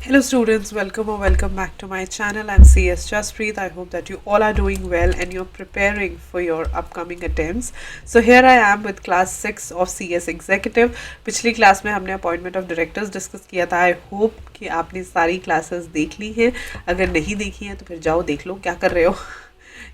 Hello students, welcome or welcome back to my channel. I'm CS Jaspreet. I hope that you all are doing well and you're preparing for your upcoming attempts. So here I am with class 6 of CS Executive. पिछली class में हमने appointment of directors discuss किया था. I hope कि आपने सारी classes देख ली हैं. अगर नहीं देखी हैं तो फिर जाओ देख लो, क्या कर रहे हो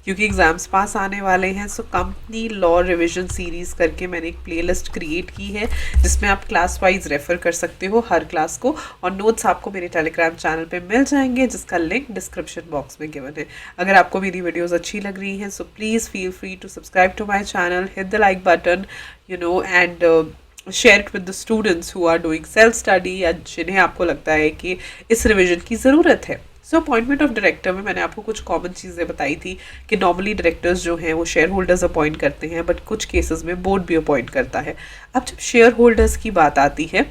क्योंकि एग्ज़ाम्स पास आने वाले हैं. So company law revision series करके मैंने एक प्लेलिस्ट क्रिएट की है जिसमें आप क्लास वाइज रेफ़र कर सकते हो हर क्लास को, और नोट्स आपको मेरे टेलीग्राम चैनल पे मिल जाएंगे जिसका लिंक डिस्क्रिप्शन बॉक्स में गिवन है. अगर आपको मेरी वीडियोस अच्छी लग रही हैं so please feel free to subscribe to my channel, hit the like button and share it with the students who are doing self study या जिन्हें आपको लगता है कि इस रिविजन की ज़रूरत है. सो अपॉइंटमेंट ऑफ डायरेक्टर में मैंने आपको कुछ कॉमन चीज़ें बताई थी कि नॉर्मली डायरेक्टर्स जो हैं वो शेयर होल्डर्स अपॉइंट करते हैं, बट कुछ केसेस में बोर्ड भी अपॉइंट करता है. अब जब शेयर होल्डर्स की बात आती है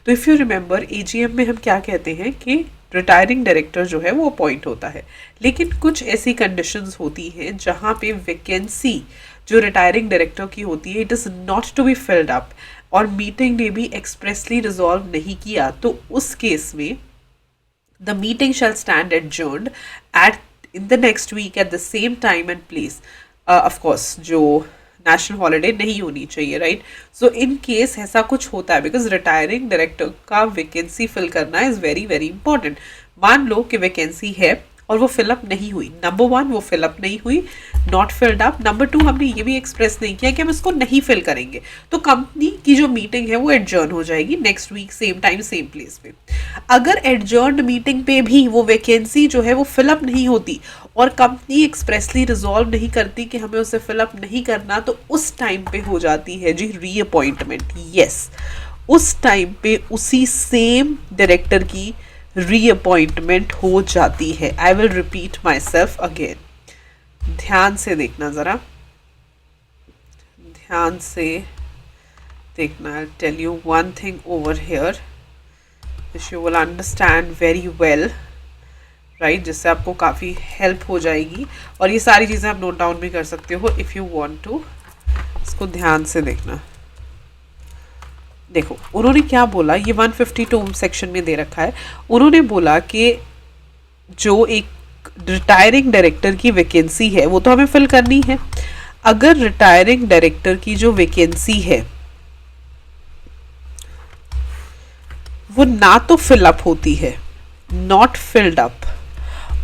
तो इफ़ यू रिमेंबर एजीएम में हम क्या कहते हैं कि रिटायरिंग डायरेक्टर जो है वो अपॉइंट होता है, लेकिन कुछ ऐसी कंडीशंस होती हैं जहाँ पे वैकेंसी जो रिटायरिंग डायरेक्टर की होती है it is not to be filled up और मीटिंग ने भी एक्सप्रेसली रिजॉल्व नहीं किया, तो उस केस में the meeting shall stand adjourned in the next week at the same time and place. Of course जो नेशनल हॉलीडे नहीं होनी चाहिए, राइट. सो इन केस ऐसा कुछ होता है बिकॉज रिटायरिंग डायरेक्टर का वैकेंसी फिल करना इज़ वेरी वेरी इंपॉर्टेंट. मान लो कि वैकेंसी है और वो फिलअप नहीं हुई. नंबर 1 वो फिलअप नहीं हुई, नॉट फिल्ड अप. नंबर 2 हमने ये भी एक्सप्रेस नहीं किया कि हम इसको नहीं फिल करेंगे, तो कंपनी की जो मीटिंग है वो एडजर्न हो जाएगी next week same time same place पे. अगर एडजर्न मीटिंग पे भी वो वैकेंसी जो है वो फिलअप नहीं होती और कंपनी एक्सप्रेसली रिजॉल्व नहीं करती कि हमें उसे फिलअप नहीं करना, तो उस टाइम पे हो जाती है जी रीअपॉइंटमेंट. यस, उस टाइम पे उसी सेम डायरेक्टर की रीअपॉइंटमेंट हो जाती है. I will repeat myself again. ध्यान से देखना, ज़रा ध्यान से देखना. I tell you one thing over here which you will understand very well, right, जिससे आपको काफ़ी हेल्प हो जाएगी. और ये सारी चीज़ें आप नोट डाउन भी कर सकते हो इफ़ यू वांट टू. इसको ध्यान से देखना. देखो उन्होंने क्या बोला, ये 152 सेक्शन में दे रखा है. उन्होंने बोला कि जो एक रिटायरिंग डायरेक्टर की वैकेंसी है वो तो हमें फिल करनी है. अगर रिटायरिंग डायरेक्टर की जो वैकेंसी है वो ना तो फिलअप होती है, नॉट फिल्ड अप,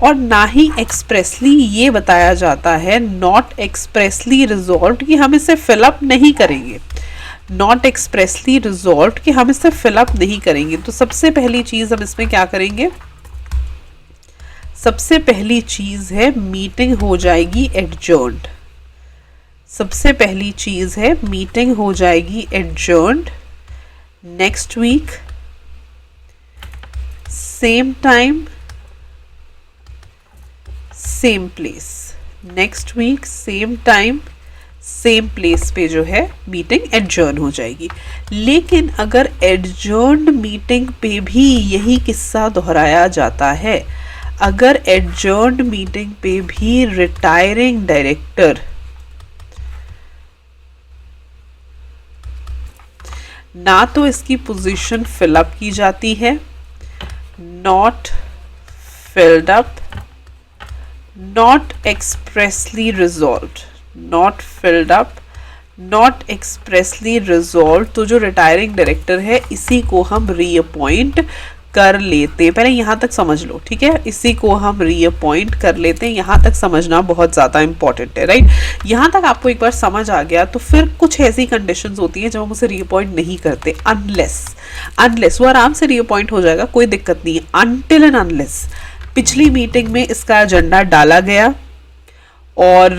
और ना ही एक्सप्रेसली ये बताया जाता है नॉट एक्सप्रेसली रिजॉल्व कि हम इसे फिलअप नहीं करेंगे. नॉट एक्सप्रेसली रिजॉल्व कि हम इसे फिलअप नहीं करेंगे. तो सबसे पहली चीज़ हम इसमें क्या करेंगे, सबसे पहली चीज़ है मीटिंग हो जाएगी एडजर्न्ड. सबसे पहली चीज़ है मीटिंग हो जाएगी adjourned next week same time same place. Next week same time same place पे जो है मीटिंग एडजर्न हो जाएगी. लेकिन अगर एडजर्न्ड मीटिंग पे भी यही किस्सा दोहराया जाता है, अगर एडजर्न्ड मीटिंग पे भी रिटायरिंग डायरेक्टर ना तो इसकी पोजीशन फिलअप की जाती है, not filled up, not expressly resolved, not filled up, not expressly resolved, तो जो रिटायरिंग डायरेक्टर है इसी को हम रीअपॉइंट कर लेते हैं. पहले यहाँ तक समझ लो, ठीक है, इसी को हम रीअपॉइंट कर लेते हैं. यहाँ तक समझना बहुत ज़्यादा इंपॉर्टेंट है, राइट. यहाँ तक आपको एक बार समझ आ गया तो फिर कुछ ऐसी कंडीशंस होती हैं जब हम उसे रीअपॉइंट नहीं करते. अनलेस वो आराम से रीअपॉइंट हो जाएगा, कोई दिक्कत नहीं है. अनटिल एंड अनलेस पिछली मीटिंग में इसका एजेंडा डाला गया और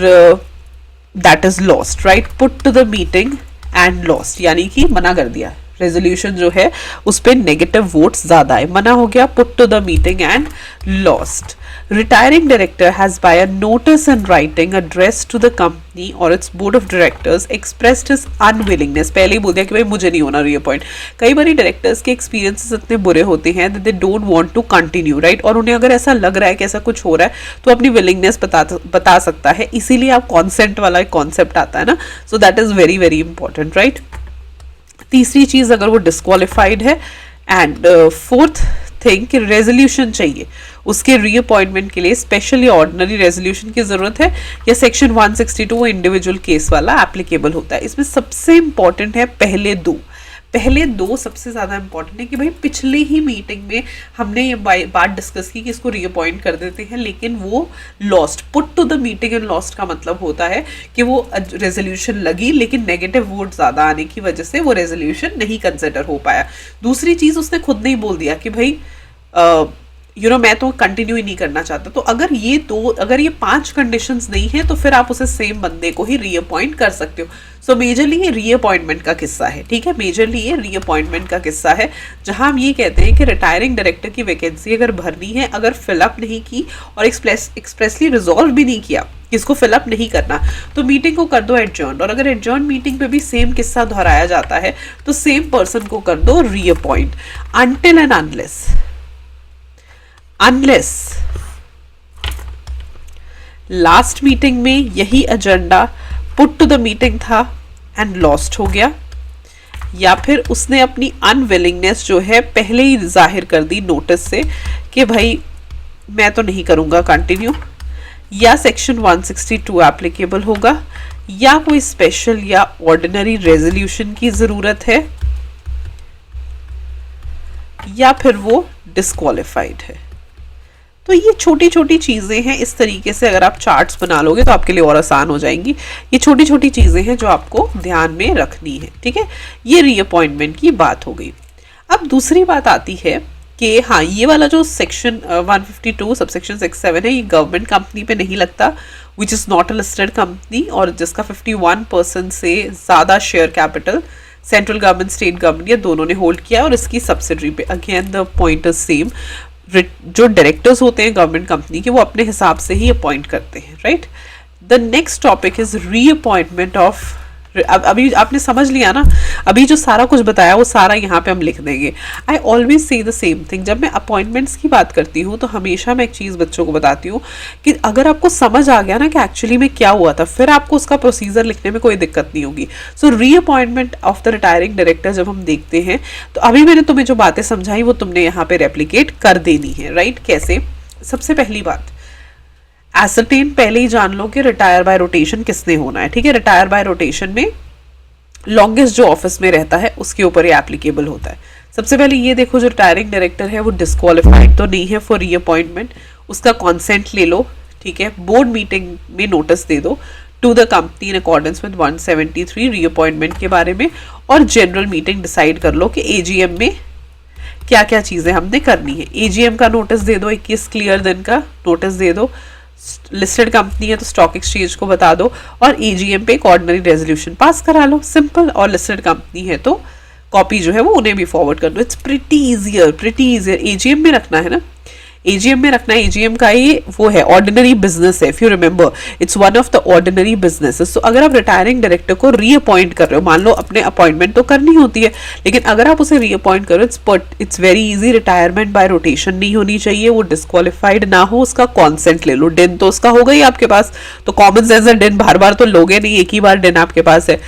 that is lost, right, put to the meeting and lost, यानी कि मना कर दिया. रेजोल्यूशन जो है उस पर नेगेटिव वोट्स ज़्यादा है, मना हो गया, put to the meeting and lost. Retiring director has by a notice in writing address to the company और its board of directors expressed his unwillingness. पहले ही बोल दिया कि भाई मुझे नहीं होना रीअपॉइंट. कई बार डायरेक्टर्स के एक्सपीरियंसेस इतने बुरे होते हैं that they don't want to continue, right, और उन्हें अगर ऐसा लग रहा है कि ऐसा कुछ हो रहा है तो अपनी विलिंगनेस बता सकता है. इसीलिए आप कॉन्सेंट वाला एक कॉन्सेप्ट आता है ना, so that is very very important, right. तीसरी चीज़ अगर वो डिस्क्वालिफाइड है, एंड फोर्थ थिंग कि रेजोल्यूशन चाहिए उसके रीअपॉइंटमेंट के लिए, स्पेशली ऑर्डिनरी रेजोल्यूशन की जरूरत है, या सेक्शन 162 इंडिविजुअल केस वाला एप्लीकेबल होता है। इसमें सबसे इंपॉर्टेंट है पहले दो सबसे ज़्यादा इंपॉर्टेंट है कि भाई पिछली ही मीटिंग में हमने ये बात डिस्कस की कि इसको रीअपॉइंट कर देते हैं, लेकिन वो lost, put to the meeting and lost का मतलब होता है कि वो रेजोल्यूशन लगी लेकिन नेगेटिव वोट ज़्यादा आने की वजह से वो रेजोल्यूशन नहीं कंसिडर हो पाया। दूसरी चीज़ उसने खुद नहीं बोल दिया कि भाई मैं तो कंटिन्यू ही नहीं करना चाहता। तो अगर ये 5 कंडीशंस नहीं है तो फिर आप उसे सेम बंदे को ही रीअपॉइंट कर सकते हो। सो मेजरली ये रीअपॉइंटमेंट का किस्सा है, ठीक है, मेजरली ये रीअपॉइंटमेंट का किस्सा है, जहां हम ये कहते हैं कि रिटायरिंग डायरेक्टर की वैकेंसी अगर भरनी है, अगर फिलअप नहीं की और एक्सप्रेसली रिजॉल्व भी नहीं किया कि इसको फिलअप नहीं करना, तो मीटिंग को कर दो एडजर्न। और अगर एडजर्न मीटिंग पे भी सेम किस्सा दोहराया जाता है तो सेम पर्सन को कर दो reappoint, until and unless last meeting में यही agenda put to the meeting था एंड लॉस्ट हो गया, या फिर उसने अपनी अनविलिंगनेस जो है पहले ही जाहिर कर दी नोटिस से कि भाई मैं तो नहीं करूँगा कंटिन्यू, या सेक्शन 162 एप्लीकेबल होगा, या कोई स्पेशल या ऑर्डिनरी रेजोल्यूशन की ज़रूरत है, या फिर वो डिस्क्वालिफाइड है। तो ये छोटी छोटी चीज़ें हैं। इस तरीके से अगर आप चार्ट्स बना लोगे तो आपके लिए और आसान हो जाएंगी। ये छोटी छोटी चीज़ें हैं जो आपको ध्यान में रखनी है, ठीक है। ये रीअपॉइंटमेंट की बात हो गई। अब दूसरी बात आती है कि हाँ, ये वाला जो सेक्शन 152 सबसेक्शन 6(7) है, ये गवर्नमेंट कंपनी पे नहीं लगता, which is not a listed company, और जिसका 51% से ज़्यादा share capital central government, state government या दोनों ने होल्ड किया, और इसकी सब्सिडरी पे। Again the point is same, जो डायरेक्टर्स होते हैं गवर्नमेंट कंपनी के वो अपने हिसाब से ही अपॉइंट करते हैं, right. The next topic is reappointment of, अभी आपने समझ लिया ना, अभी जो सारा कुछ बताया वो सारा यहाँ पे हम लिख देंगे। I always say the same thing, जब मैं अपॉइंटमेंट्स की बात करती हूँ तो हमेशा मैं एक चीज़ बच्चों को बताती हूँ कि अगर आपको समझ आ गया ना कि एक्चुअली में क्या हुआ था, फिर आपको उसका प्रोसीजर लिखने में कोई दिक्कत नहीं होगी। So reappointment of the retiring director जब हम देखते हैं तो अभी मैंने तुम्हें जो बातें समझाई वो तुमने यहाँ पे रेप्लिकेट कर देनी है, राइट। कैसे? सबसे पहली बात, एसरटेन पहले ही जान लो कि रिटायर बाय रोटेशन किसने होना है, ठीक है। रिटायर बाय रोटेशन में लॉन्गेस्ट जो ऑफिस में रहता है उसके ऊपर ये एप्लीकेबल होता है। सबसे पहले ये देखो, जो रिटायरिंग डायरेक्टर है वो डिस्क्वालिफाइड तो नहीं है फॉर रीअपॉइंटमेंट, उसका कॉन्सेंट ले लो, ठीक है। बोर्ड मीटिंग में नोटिस दे दो to the company in accordance with 173 reappointment के बारे में, और जनरल मीटिंग डिसाइड कर लो कि एजीएम में क्या क्या चीज़ें हमने करनी है। एजीएम का नोटिस दे दो, 21 क्लियर दिन का नोटिस दे दो। लिस्टेड कंपनी है तो स्टॉक एक्सचेंज को बता दो, और एजीएम पे एक ऑर्डिनरी रेजोल्यूशन पास करा लो, सिंपल। और लिस्टेड कंपनी है तो कॉपी जो है वो उन्हें भी फॉरवर्ड कर दो। It's pretty easier. एजीएम में रखना है ना, एजीएम में रखना है। एजीएम का ये वो है, ऑर्डिनरी बिजनेस है, if you remember it's one of the ordinary businesses. तो अगर आप रिटायरिंग डायरेक्टर को रीअपॉइंट कर रहे हो, मान लो अपने अपॉइंटमेंट तो करनी होती है, लेकिन अगर आप उसे रीअपॉइंट करो, it's very easy. Retirement bye rotation नहीं होनी चाहिए, वो डिस्क्वालिफाइड ना हो, उसका कॉन्सेंट ले लो। डिन तो उसका होगा ही आपके पास, तो कॉमन सेंस है, डिन बार बार तो लोगे नहीं, एक ही बार डिन आपके पास है।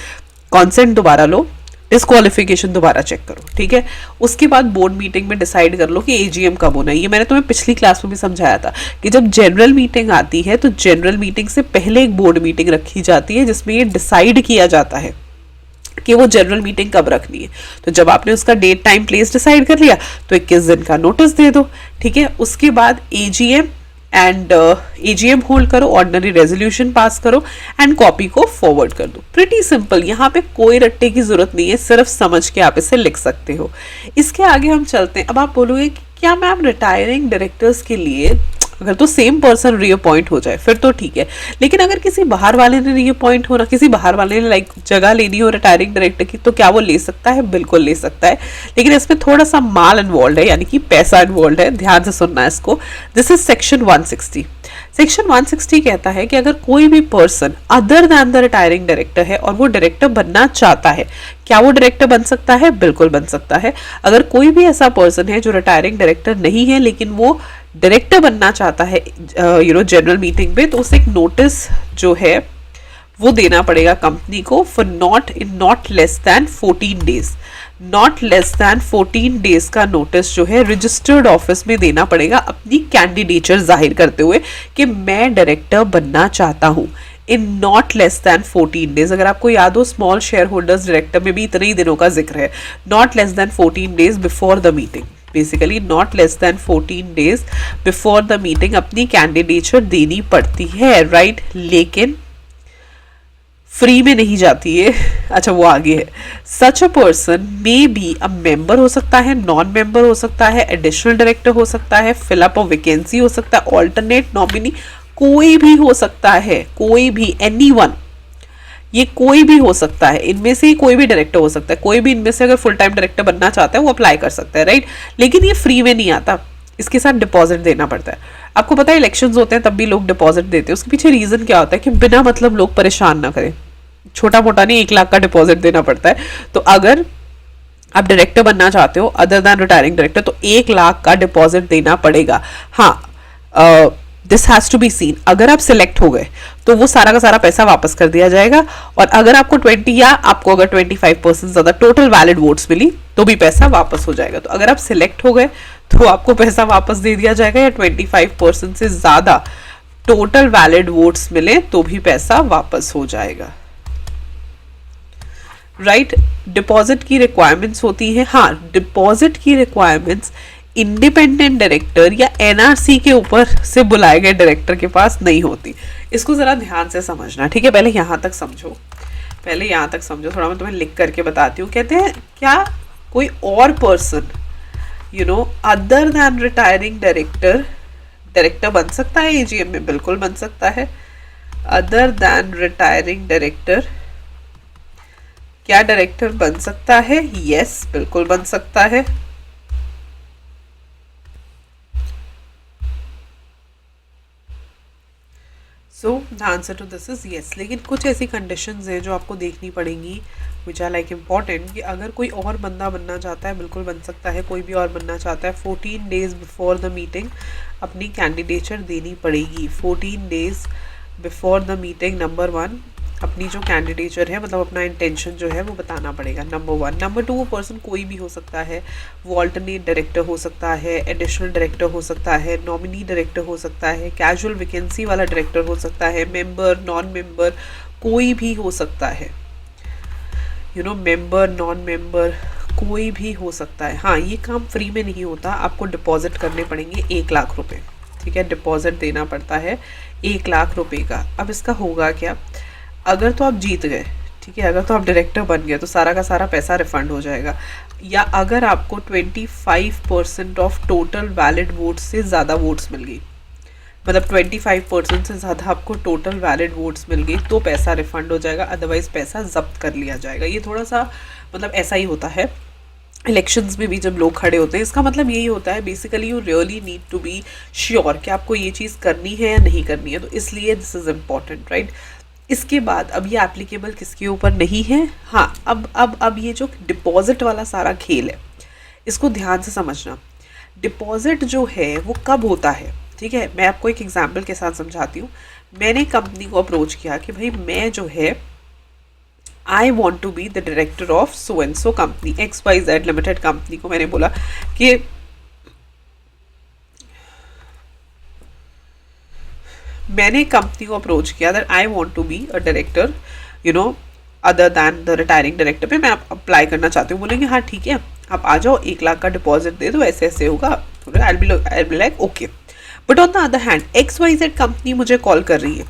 कॉन्सेंट दोबारा लो, डिस्क्वालिफिकेशन दोबारा चेक करो, ठीक है। उसके बाद बोर्ड मीटिंग में डिसाइड कर लो कि एजीएम कब होना है। ये मैंने तुम्हें पिछली क्लास में भी समझाया था कि जब जनरल मीटिंग आती है तो जनरल मीटिंग से पहले एक बोर्ड मीटिंग रखी जाती है जिसमें ये डिसाइड किया जाता है कि वो जनरल मीटिंग कब रखनी है। तो जब आपने उसका डेट टाइम प्लेस डिसाइड कर लिया तो 21 दिन का नोटिस दे दो, ठीक है। उसके बाद एजीएम एंड एजीएम होल्ड करो, ऑर्डिनरी रेजोल्यूशन पास करो एंड कॉपी को फॉरवर्ड कर दो। प्रिटी सिंपल, यहाँ पे कोई रट्टे की जरूरत नहीं है, सिर्फ समझ के आप इसे लिख सकते हो। इसके आगे हम चलते हैं। अब आप बोलोगे कि क्या मैम रिटायरिंग डायरेक्टर्स के लिए अगर तो सेम पर्सन रीअपॉइंट हो जाए फिर तो ठीक है, लेकिन अगर किसी बाहर वाले ने रीअपॉइंट होना, किसी बाहर वाले ने लाइक जगह लेनी हो रिटायरिंग डायरेक्टर की, तो क्या वो ले सकता है? बिल्कुल ले सकता है, लेकिन इसमें थोड़ा सा माल इन्वॉल्व है, यानी कि पैसा इन्वॉल्व है। ध्यान से सुनना है इसको। This is section 160। सेक्शन 160 कहता है कि अगर कोई भी person other than the retiring director है और वो डायरेक्टर बनना चाहता है, क्या वो डायरेक्टर बन सकता है? बिल्कुल बन सकता है। अगर कोई भी ऐसा पर्सन है जो रिटायरिंग डायरेक्टर नहीं है लेकिन वो डायरेक्टर बनना चाहता है जनरल मीटिंग में, तो उसे एक नोटिस जो है वो देना पड़ेगा कंपनी को for not less than 14 days. Not less than 14 days का नोटिस जो है रजिस्टर्ड ऑफिस में देना पड़ेगा अपनी कैंडिडेचर जाहिर करते हुए कि मैं डायरेक्टर बनना चाहता हूं in not less than 14 days. अगर आपको याद हो स्मॉल शेयर होल्डर्स डायरेक्टर में भी इतने ही दिनों का जिक्र है। Not less than 14 days before the meeting, basically not less than 14 days before the meeting अपनी कैंडिडेचर देनी पड़ती है, राइट। लेकिन फ्री में नहीं जाती है। अच्छा वो आगे है, such a person may be a member हो सकता है, नॉन मेंबर हो सकता है, एडिशनल डायरेक्टर हो सकता है, फिलअप ऑफ वैकेंसी हो सकता है, ऑल्टरनेट नॉमिनी, कोई भी हो सकता है, कोई भी, एनीवन, ये कोई भी हो सकता है, इनमें से कोई भी डायरेक्टर हो सकता है। कोई भी इनमें से अगर फुल टाइम डायरेक्टर बनना चाहता है वो अप्लाई कर सकता है, राइट। लेकिन ये फ्री में नहीं आता, इसके साथ डिपॉजिट देना पड़ता है। आपको पता है इलेक्शंस होते हैं तब भी लोग डिपॉजिट देते हैं, उसके पीछे रीजन क्या होता है कि बिना मतलब लोग परेशान ना करें। छोटा मोटा नहीं, 1 लाख का डिपॉजिट देना पड़ता है। तो अगर आप डायरेक्टर बनना चाहते हो अदर दैन रिटायरिंग डायरेक्टर तो 1 लाख का डिपॉजिट देना पड़ेगा। हाँ, this has to be seen. अगर आप सिलेक्ट हो गए तो वो सारा का सारा पैसा वापस कर दिया जाएगा, और अगर आपको 20 या आपको अगर 25% ज्यादा टोटल वैलिड वोट्स मिली तो भी पैसा वापस हो जाएगा। तो अगर आप सिलेक्ट हो गए तो आपको पैसा वापस दे दिया जाएगा, या 25% से ज्यादा टोटल वैलिड वोट्स मिले तो भी पैसा वापस हो जाएगा, राइट। डिपॉजिट की रिक्वायरमेंट्स होती है। हाँ, डिपॉजिट की रिक्वायरमेंट्स इंडिपेंडेंट डायरेक्टर या एनआरसी के ऊपर से बुलाए गए डायरेक्टर के पास नहीं होती। इसको जरा ध्यान से समझना, ठीक है। पहले यहाँ तक समझो, थोड़ा मैं तुम्हें लिख करके बताती हूँ। कहते हैं क्या कोई और person other than retiring director बन सकता है एजीएम में? बिल्कुल बन सकता है। अदर दैन रिटायरिंग डायरेक्टर क्या डायरेक्टर बन सकता है? यस, बिल्कुल बन सकता है। So the answer to this is yes. लेकिन कुछ ऐसी कंडीशंस हैं जो आपको देखनी पड़ेंगी विच आर लाइक इम्पॉर्टेंट, कि अगर कोई और बंदा बनना चाहता है बिल्कुल बन सकता है, कोई भी और बनना चाहता है 14 डेज बिफोर द मीटिंग अपनी कैंडिडेचर देनी पड़ेगी। 14 days before the meeting number 1 अपनी जो कैंडिडेचर है मतलब अपना इंटेंशन जो है वो बताना पड़ेगा, नंबर 1। नंबर 2 वो पर्सन कोई भी हो सकता है, वो ऑल्टरनेट डायरेक्टर हो सकता है, एडिशनल डायरेक्टर हो सकता है, नॉमिनी डायरेक्टर हो सकता है, कैजुअल वैकेंसी वाला डायरेक्टर हो सकता है, मेंबर, नॉन मेंबर, कोई भी हो सकता है, मेंबर, नॉन मेंबर, कोई भी हो सकता है। हाँ, ये काम फ्री में नहीं होता, आपको डिपॉजिट करने पड़ेंगे 1 लाख रुपए, ठीक है। डिपॉजिट देना पड़ता है 1 लाख रुपए का। अब इसका होगा क्या? अगर तो आप जीत गए, ठीक है, अगर तो आप डायरेक्टर बन गए तो सारा का सारा पैसा रिफंड हो जाएगा, या अगर आपको 25% ऑफ टोटल वैलिड वोट्स से ज़्यादा वोट्स मिल गई, मतलब 25% से ज़्यादा आपको टोटल वैलिड वोट्स मिल गई तो पैसा रिफंड हो जाएगा, अदरवाइज पैसा जब्त कर लिया जाएगा। ये थोड़ा सा मतलब ऐसा ही होता है इलेक्शंस में भी जब लोग खड़े होते हैं। इसका मतलब यही होता है basically you really need to be sure कि आपको ये चीज़ करनी है या नहीं करनी है, तो इसलिए दिस इज़ इम्पॉर्टेंट, राइट। इसके बाद अब ये एप्लीकेबल किसके ऊपर नहीं है? हाँ, अब ये जो डिपॉजिट वाला सारा खेल है इसको ध्यान से समझना। डिपॉजिट जो है वो कब होता है, ठीक है। मैं आपको एक एग्जांपल के साथ समझाती हूँ। मैंने कंपनी को अप्रोच किया कि भाई मैं जो है I want to be the director of so and so company, XYZ limited company को मैंने बोला कि मैंने कंपनी को अप्रोच किया that I want to be a director other than the retiring director पे मैं अप्लाई करना चाहती हूँ। बोलेंगे हाँ ठीक है, आप आ जाओ, 1 लाख का डिपॉजिट दे दो, ऐसे ऐसे होगा। I be like okay. But on the other hand XYZ company मुझे कॉल कर रही है।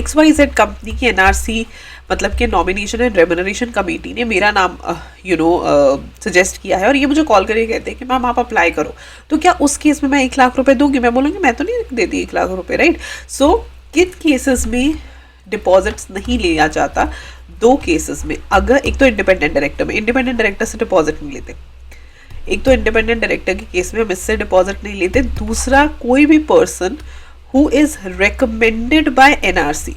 XYZ कंपनी की NRC मतलब कि नॉमिनेशन एंड रेम्यूनरेशन कमेटी ने मेरा नाम सजेस्ट किया है, और ये मुझे कॉल करके कहते हैं कि मैम आप अप्लाई करो। तो क्या उस केस में मैं 1 लाख रुपए दूंगी? मैं बोलूँगी मैं तो नहीं देती 1 लाख रुपए, राइट। सो किन केसेस में डिपॉजिट्स नहीं लिया जाता? 2 केसेस में। अगर एक तो इंडिपेंडेंट डायरेक्टर में, इंडिपेंडेंट डायरेक्टर से डिपॉजिट नहीं लेते। एक तो इंडिपेंडेंट डायरेक्टर के केस में हम इससे डिपॉजिट नहीं लेते। दूसरा, कोई भी person who is recommended by NRC।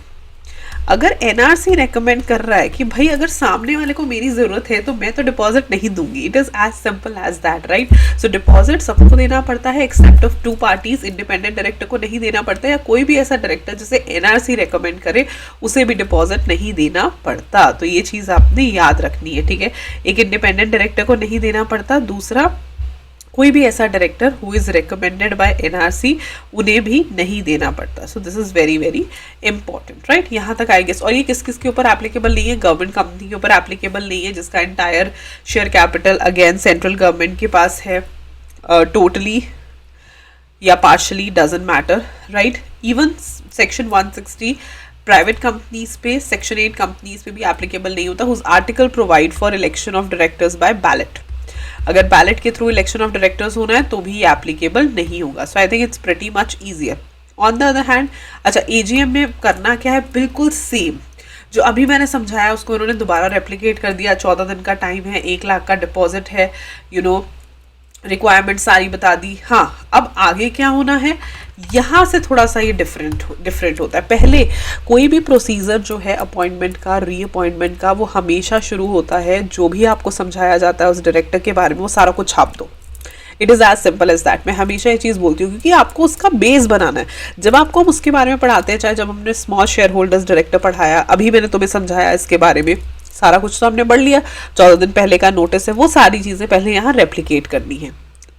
अगर एनआरसी रेकमेंड कर रहा है कि भाई अगर सामने वाले को मेरी जरूरत है तो मैं तो डिपॉजिट नहीं दूंगी, it is as simple as that, right. So deposit सबको देना पड़ता है except of 2 parties, independent director को नहीं देना पड़ता, या कोई भी ऐसा डायरेक्टर जिसे एनआरसी रेकमेंड करे उसे भी डिपॉजिट नहीं देना पड़ता। तो ये चीज आपने याद रखनी है, ठीक है। एक इंडिपेंडेंट डायरेक्टर को नहीं देना पड़ता, दूसरा कोई भी ऐसा director who is recommended by NRC उन्हें भी नहीं देना पड़ता। So this is very very important, right. यहाँ तक आई गेस। और ये किस किस के ऊपर एप्लीकेबल नहीं है? गवर्नमेंट कंपनी के ऊपर एप्लीकेबल नहीं है जिसका entire share capital again central government के पास है, टोटली या partially, doesn't matter, right. Even section 160 private companies पे, सेक्शन 8 कंपनीज पे भी एप्लीकेबल नहीं होता, whose article provide for election of directors by ballot. अगर बैलेट के थ्रू इलेक्शन ऑफ डायरेक्टर्स होना है तो भी एप्लीकेबल नहीं होगा। So I think it's pretty much easier. On the other hand, अच्छा एजीएम में करना क्या है? बिल्कुल सेम जो अभी मैंने समझाया उसको उन्होंने दोबारा रेप्लिकेट कर दिया। 14 दिन का टाइम है, 1 लाख का डिपॉजिट है, रिक्वायरमेंट सारी बता दी। हाँ, अब आगे क्या होना है, यहाँ से थोड़ा सा ये डिफरेंट होता है। पहले कोई भी प्रोसीजर जो है अपॉइंटमेंट का, रीअपॉइंटमेंट का, वो हमेशा शुरू होता है, जो भी आपको समझाया जाता है उस डायरेक्टर के बारे में वो सारा कुछ छाप दो। It is as simple as that. मैं हमेशा ये चीज़ बोलती हूँ क्योंकि आपको उसका बेस बनाना है। जब आपको हम उसके बारे में पढ़ाते हैं, चाहे जब हमने स्मॉल शेयर होल्डर्स डायरेक्टर पढ़ाया, अभी मैंने तुम्हें समझाया इसके बारे में, सारा कुछ तो हमने पढ़ लिया। 14 दिन पहले का नोटिस है, वो सारी चीज़ें पहले यहाँ रेप्लिकेट करनी है।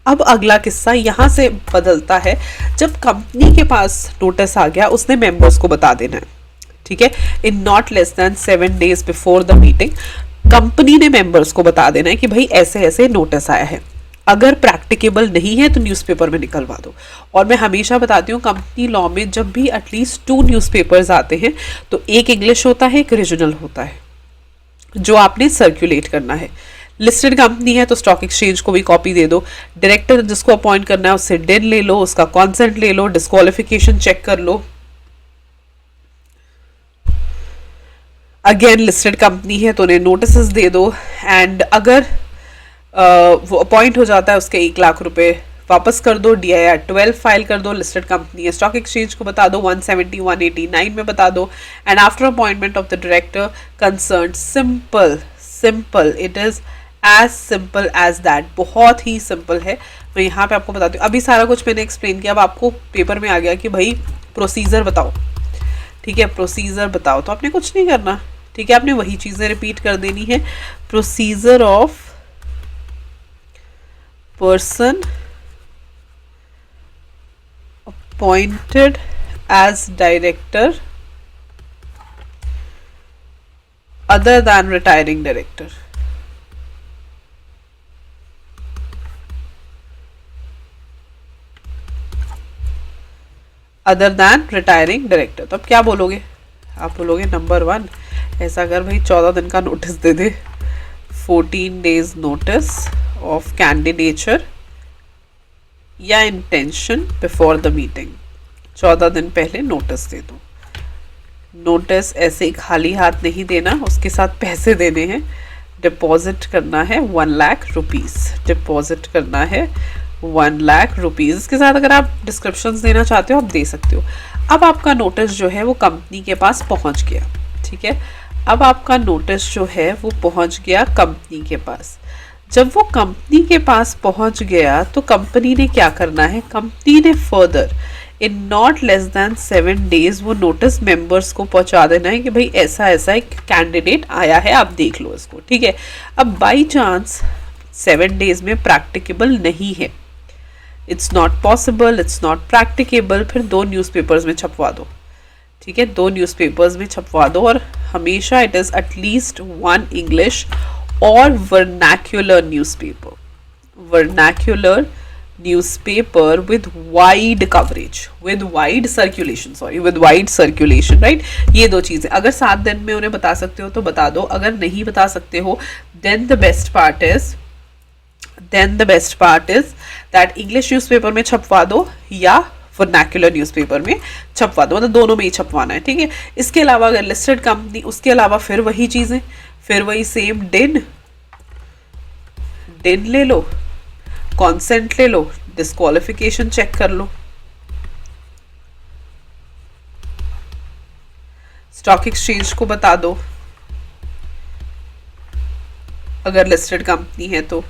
अब अगला किस्सा यहाँ से बदलता है, जब कंपनी के पास नोटिस आ गया उसने मेंबर्स को बता देना है, ठीक है। In not less than 7 days before the meeting company ने मेंबर्स को बता देना है कि भाई ऐसे ऐसे नोटिस आया है। अगर प्रैक्टिकेबल नहीं है तो न्यूज़पेपर में निकलवा दो। और मैं हमेशा बताती हूँ कंपनी लॉ में जब भी एटलीस्ट 2 न्यूज़पेपर्स आते हैं तो एक इंग्लिश होता है, एक रीजनल होता है, जो आपने सर्कुलेट करना है। लिस्टेड कंपनी है तो स्टॉक एक्सचेंज को भी कॉपी दे दो। डायरेक्टर जिसको अपॉइंट करना है उससे डिन ले लो, उसका कॉन्सेंट ले लो, डिस्क्वालिफिकेशन चेक कर लो। अगेन लिस्टेड कंपनी है तो उन्हें नोटिस दे दो। एंड अगर वो अपॉइंट हो जाता है उसके 1 लाख रुपए वापस कर दो, DIR 12 फाइल कर दो। लिस्टेड कंपनी है, स्टॉक एक्सचेंज को बता दो, 170 189 में बता दो। And after appointment of the director concern, simple, it is as simple as that. बहुत ही सिंपल है। मैं यहाँ पे आपको बताती हूँ, अभी सारा कुछ मैंने एक्सप्लेन किया। अब आपको पेपर में आ गया कि भाई प्रोसीजर बताओ, ठीक है, प्रोसीजर बताओ, तो आपने कुछ नहीं करना, ठीक है, आपने वही चीज़ें रिपीट कर देनी है। Procedure of person appointed as director other than retiring director. Other than retiring director. तो अब क्या बोलोगे? आप बोलोगे नंबर 1, ऐसा कर भाई 14 दिन का notice they they, 14 days notice of candidature या इंटेंशन बिफोर द मीटिंग। 14 दिन पहले नोटिस दे दो। नोटिस ऐसे ही खाली हाथ नहीं देना, उसके साथ पैसे देने हैं। डिपॉजिट करना है 1 लाख रुपीज़, डिपॉजिट करना है 1 लाख रुपीज़। इसके साथ अगर आप डिस्क्रिप्शंस देना चाहते हो आप दे सकते हो। अब आपका नोटिस जो है वो कंपनी के पास पहुंच गया, ठीक है। अब आपका नोटिस जो है वो पहुंच गया कंपनी के पास। जब वो कंपनी के पास पहुंच गया तो कंपनी ने क्या करना है, कंपनी ने further in not less than 7 days वो नोटिस मेंबर्स को पहुंचा देना है कि भाई ऐसा ऐसा एक कैंडिडेट आया है, आप देख लो इसको, ठीक है। अब बाई चांस 7 days में प्रैक्टिकेबल नहीं है, it's not possible, it's not practicable, फिर 2 न्यूज़पेपर्स में छपवा दो, ठीक है, 2 न्यूज़पेपर्स में छपवा दो। और हमेशा इट इज़ एटलीस्ट 1 इंग्लिश और vernacular newspaper, vernacular newspaper with wide coverage, with wide circulation, right. ये 2 चीज़ें अगर 7 दिन में उन्हें बता सकते हो तो बता दो। अगर नहीं बता सकते हो then the best part is that English newspaper में छपवा दो या वर्नैक्युलर न्यूज़पेपर में छपवा दो, मतलब दोनों में ही छपवाना है, ठीक है। इसके अलावा अगर लिस्टेड कंपनी, उसके अलावा फिर वही चीज़ें, फिर वही सेम डिन ले लो, कॉन्सेंट ले लो, डिस्क्वालिफिकेशन चेक कर लो। स्टॉक एक्सचेंज को बता दो, अगर लिस्टेड कंपनी है तो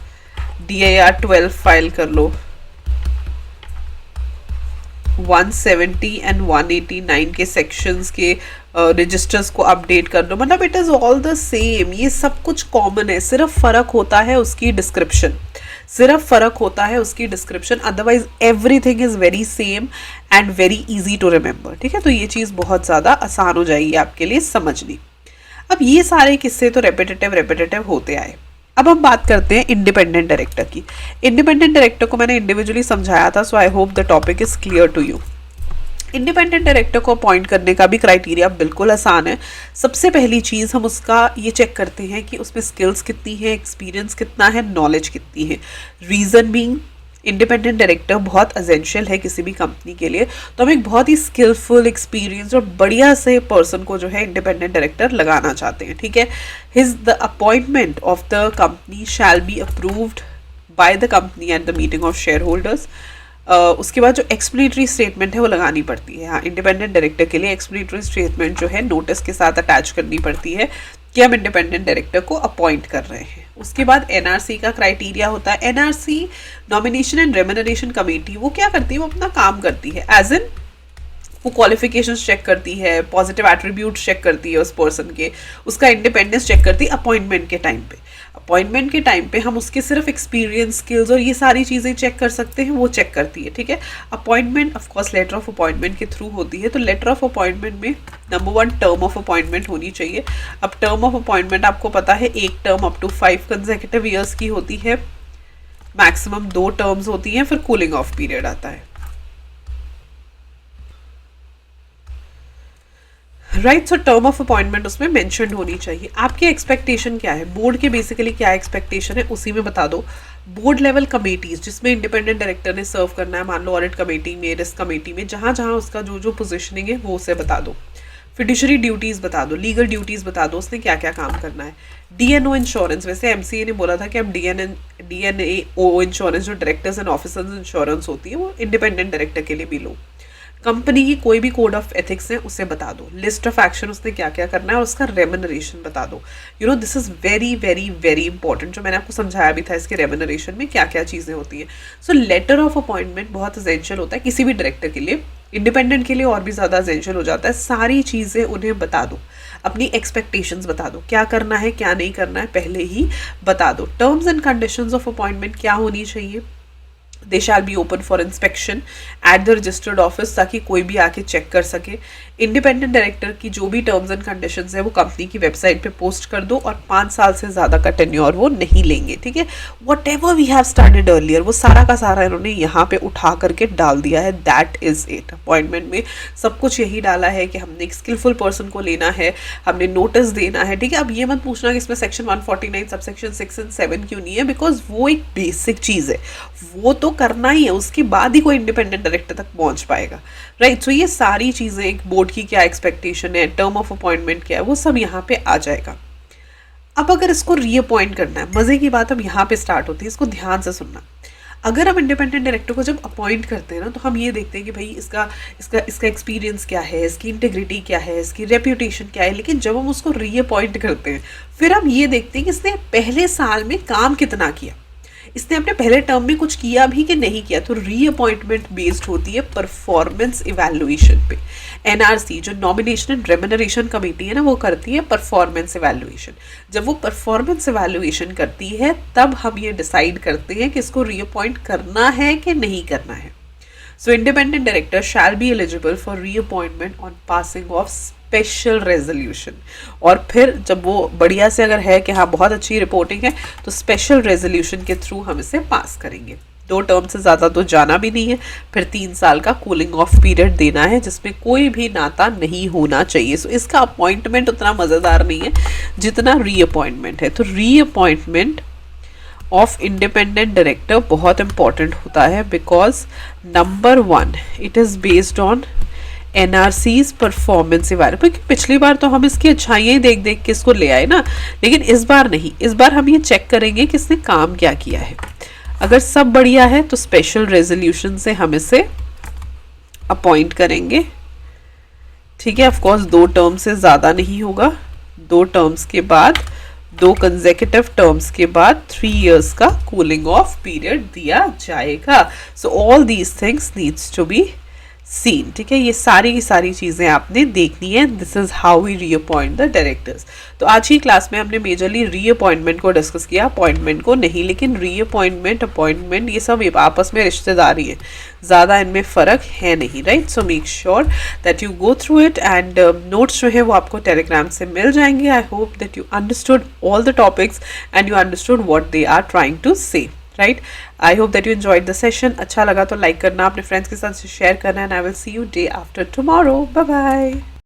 DIR 12 फाइल कर लो, 170 एंड 189 के सेक्शंस के रजिस्टर्स को अपडेट कर दो। मतलब it is all the same, ये सब कुछ कॉमन है, सिर्फ फ़र्क होता है उसकी डिस्क्रिप्शन, सिर्फ फ़र्क होता है उसकी description, otherwise everything is very same and very easy to remember. ठीक है, तो ये चीज़ बहुत ज़्यादा आसान हो जाएगी आपके लिए समझनी। अब ये सारे किस्से तो रेपिटेटिव होते आए। अब हम बात करते हैं इंडिपेंडेंट डायरेक्टर की। इंडिपेंडेंट डायरेक्टर को मैंने इंडिविजुअली समझाया था, so I hope the topic is clear to you. Independent director को अपॉइंट करने का भी क्राइटेरिया बिल्कुल आसान है। सबसे पहली चीज़ हम उसका ये चेक करते हैं कि उसमें स्किल्स कितनी है, एक्सपीरियंस कितना है, नॉलेज कितनी है। रीज़न बीइंग इंडिपेंडेंट डायरेक्टर बहुत एसेंशियल है किसी भी कंपनी के लिए, तो हम एक बहुत ही स्किलफुल, एक्सपीरियंस और बढ़िया से पर्सन को जो है इंडिपेंडेंट डायरेक्टर लगाना चाहते हैं। ठीक है, the appointment of the company shall be approved by the company at the meeting of share holders. उसके बाद जो एक्सप्लेनेटरी स्टेटमेंट है वो लगानी पड़ती है। हाँ, इंडिपेंडेंट डायरेक्टर के लिए एक्सप्लेनेटरी स्टेटमेंट जो है नोटिस के साथ अटैच करनी पड़ती है कि हम इंडिपेंडेंट डायरेक्टर को अपॉइंट कर रहे हैं। उसके बाद NRC का क्राइटेरिया होता है। NRC nomination and remuneration committee, वो क्या करती है, वो अपना काम करती है, एज इन वो क्वालिफिकेशंस चेक करती है, पॉजिटिव एट्रीब्यूट चेक करती है उस पर्सन के, उसका इंडिपेंडेंस चेक करती है अपॉइंटमेंट के टाइम पे। अपॉइंटमेंट के टाइम पे हम उसके सिर्फ एक्सपीरियंस, स्किल्स और ये सारी चीज़ें चेक कर सकते हैं, वो चेक करती है। ठीक है, appointment of course letter of appointment के थ्रू होती है। तो लेटर ऑफ अपॉइंटमेंट में नंबर 1 टर्म ऑफ अपॉइंटमेंट होनी चाहिए। अब टर्म ऑफ अपॉइंटमेंट आपको पता है, एक term up to 5 consecutive years की होती है, मैक्सिमम 2 टर्म्स होती हैं, फिर कूलिंग ऑफ पीरियड आता है। Right, so term of appointment उसमें मेंशन्ड होनी चाहिए। आपकी एक्सपेक्टेशन क्या है, बोर्ड के बेसिकली क्या एक्सपेक्टेशन है उसी में बता दो। बोर्ड लेवल कमेटीज जिसमें इंडिपेंडेंट डायरेक्टर ने सर्व करना है, मान लो ऑडिट कमेटी में, रिस्क कमेटी में, जहाँ जहाँ उसका जो जो पोजिशनिंग है वो उसे बता दो। फिड्यूशरी ड्यूटीज़ बता दो, लीगल ड्यूटीज़ बता दो, उसने क्या क्या काम करना है। DNO इंश्योरेंस, वैसे MCA ने बोला था कि अब DNO इंश्योरेंस जो डायरेक्टर्स एंड ऑफिसर्स इंश्योरेंस होती है वो इंडिपेंडेंट डायरेक्टर के लिए भी लो। कंपनी की कोई भी कोड ऑफ एथिक्स है उसे बता दो। लिस्ट ऑफ एक्शन उसने क्या क्या करना है और उसका रेम्यूनरेशन बता दो। You know this is very very very important, जो मैंने आपको समझाया भी था इसके रेम्यूनरेशन में क्या क्या चीज़ें होती हैं। सो लेटर ऑफ अपॉइंटमेंट बहुत एसेंशियल होता है किसी भी डायरेक्टर के लिए, इंडिपेंडेंट के लिए और भी ज़्यादा एसेंशियल हो जाता है। सारी चीज़ें उन्हें बता दो, अपनी एक्सपेक्टेशंस बता दो, क्या करना है क्या नहीं करना है पहले ही बता दो। Terms and conditions of appointment क्या होनी चाहिए, they shall be open for inspection at the registered office, ताकि कोई भी आके चेक कर सके। इंडिपेंडेंट डायरेक्टर की जो भी टर्म्स एंड कंडीशंस है वो कंपनी की वेबसाइट पे पोस्ट कर दो, और 5 साल से ज़्यादा का टेन्योर वो नहीं लेंगे। ठीक है, whatever we have started earlier वो सारा का सारा इन्होंने यहाँ पे उठा करके डाल दिया है। That is it. अपॉइंटमेंट में सब कुछ यही डाला है कि हमने एक स्किलफुल पर्सन को लेना है, हमने नोटिस देना है। ठीक है, अब ये मत पूछना कि इसमें सेक्शन 149 सबसेक्शन 6 एंड 7 क्यों नहीं है, बिकॉज वो एक बेसिक चीज़ है, वो तो करना ही है, उसके बाद ही कोई इंडिपेंडेंट डायरेक्टर तक पहुंच पाएगा। राइट, सो ये सारी चीज़ें, एक बोर्ड की क्या एक्सपेक्टेशन है, टर्म ऑफ अपॉइंटमेंट क्या है, वो सब यहाँ पे आ जाएगा। अब अगर इसको रीअपॉइंट करना है, मज़े की बात अब यहाँ पे स्टार्ट होती है, इसको ध्यान से सुनना। अगर हम इंडिपेंडेंट डायरेक्टर को जब अपॉइंट करते हैं ना, तो हम ये देखते हैं कि भाई इसका एक्सपीरियंस क्या है, इसकी इंटीग्रिटी क्या है, इसकी रेप्यूटेशन क्या है। लेकिन जब हम उसको रीअपॉइंट करते हैं, फिर हम ये देखते हैं कि इसने पहले साल में काम कितना किया, इसने अपने पहले टर्म में कुछ किया भी कि नहीं किया। तो रीअपॉइंटमेंट बेस्ड होती है परफॉर्मेंस इवैल्यूएशन पे। NRC जो नॉमिनेशन एंड रेम्यूनरेशन कमेटी है ना, वो करती है परफॉर्मेंस इवैल्यूएशन। जब वो परफॉर्मेंस इवैल्यूएशन करती है तब हम ये डिसाइड करते हैं कि इसको रीअपॉइंट करना है कि नहीं करना है। सो independent director shall be eligible for reappointment on passing of special resolution. और फिर जब वो बढ़िया से अगर है कि हाँ बहुत अच्छी रिपोर्टिंग है, तो स्पेशल रेजोल्यूशन के थ्रू हम इसे पास करेंगे। 2 टर्म से ज़्यादा तो जाना भी नहीं है, फिर 3 साल का कूलिंग ऑफ पीरियड देना है जिसमें कोई भी नाता नहीं होना चाहिए। सो इसका अपॉइंटमेंट उतना मज़ेदार नहीं है जितना रीअपॉइंटमेंट है। तो रीअपॉइंटमेंट ऑफ इंडिपेंडेंट डायरेक्टर बहुत इंपॉर्टेंट होता है, because number 1 it is based on NRC's performance evaluation. क्योंकि पिछली बार तो हम इसकी अच्छाइयाँ ही देख देख के इसको ले आए ना, लेकिन इस बार नहीं। इस बार हम ये चेक करेंगे कि इसने काम क्या किया है। अगर सब बढ़िया है तो स्पेशल रेजोल्यूशन से हम इसे अपॉइंट करेंगे ठीक है, ऑफकोर्स 2 टर्म से ज़्यादा नहीं होगा, 2 टर्म्स के बाद, 2 कंसेक्यूटिव टर्म्स के बाद 3 इयर्स का कूलिंग ऑफ पीरियड दिया जाएगा. So all these things needs to be seen. ठीक है, ये सारी की सारी चीज़ें आपने देखनी है. This is how we reappoint the directors. तो आज की क्लास में हमने मेजरली रीअपॉइंटमेंट को डिस्कस किया, अपॉइंटमेंट को नहीं. लेकिन रीअपॉइंटमेंट, अपॉइंटमेंट ये सब आपस में रिश्तेदारी है, ज़्यादा इनमें फ़र्क है नहीं. Right, so make sure that you go through it and notes जो है वो आपको टेलीग्राम से मिल जाएंगे. I hope that you understood all the topics and you understood what they are trying to say. Right, I hope that you enjoyed the session. अच्छा लगा तो लाइक करना, अपने फ्रेंड्स के साथ शेयर करना, and I will see you day after tomorrow. Bye bye.